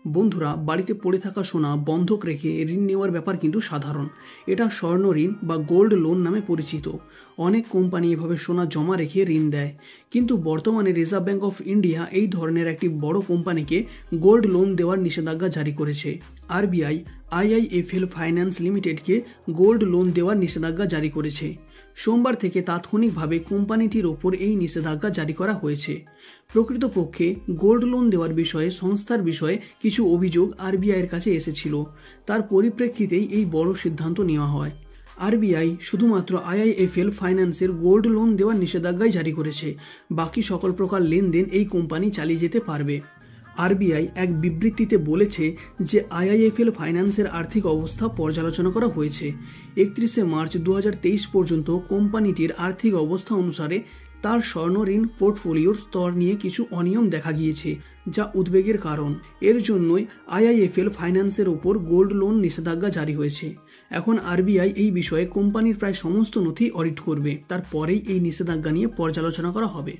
বন্ধুরা, বাড়িতে পড়ে থাকা সোনা বন্ধক রেখে ঋণ নেওয়ার ব্যাপার কিন্তু সাধারণ। এটা স্বর্ণ ঋণ বা গোল্ড লোন নামে পরিচিত। অনেক কোম্পানি এভাবে সোনা জমা রেখে ঋণ দেয়, কিন্তু বর্তমানে রিজার্ভ ব্যাঙ্ক অফ ইন্ডিয়া এই ধরনের একটি বড় কোম্পানিকে গোল্ড লোন দেওয়ার নিষেধাজ্ঞা জারি করেছে। আরবিআই আইআইএফএল ফাইন্যান্স লিমিটেডকে গোল্ড লোন দেওয়ার নিষেধাজ্ঞা জারি করেছে। সোমবার থেকে তাৎক্ষণিকভাবে কোম্পানিটির ওপর এই নিষেধাজ্ঞা জারি করা হয়েছে। প্রকৃতপক্ষে গোল্ড লোন দেওয়ার বিষয়ে সংস্থার বিষয়ে কিছু অভিযোগ আরবিআইয়ের কাছে এসেছিল। তার পরিপ্রেক্ষিতেই এই বড় সিদ্ধান্ত নেওয়া হয়। আরবিআই শুধুমাত্র আইআইএফএল ফাইন্যান্সের গোল্ড লোন দেওয়ার নিষেধাজ্ঞাই জারি করেছে। বাকি সকল প্রকার লেনদেন এই কোম্পানি চালিয়ে যেতে পারবে। আরবিআই এক বিবৃতিতে বলেছে যে আইআইএফএল ফাইন্যান্সের আর্থিক অবস্থা পর্যালোচনা করা হয়েছে। 31শে মার্চ 2023 পর্যন্ত কোম্পানিটির আর্থিক অবস্থা অনুসারে তার স্বর্ণ ঋণ পোর্টফোলিওর স্তর নিয়ে কিছু অনিয়ম দেখা গিয়েছে, যা উদ্বেগের কারণ। এর জন্যই আইআইএফএল ফাইন্যান্সের ওপর গোল্ড লোন নিষেধাজ্ঞা জারি হয়েছে। এখন আরবিআই এই বিষয়ে কোম্পানির প্রায় সমস্ত নথি অডিট করবে, তারপরেই এই নিষেধাজ্ঞা নিয়ে পর্যালোচনা করা হবে।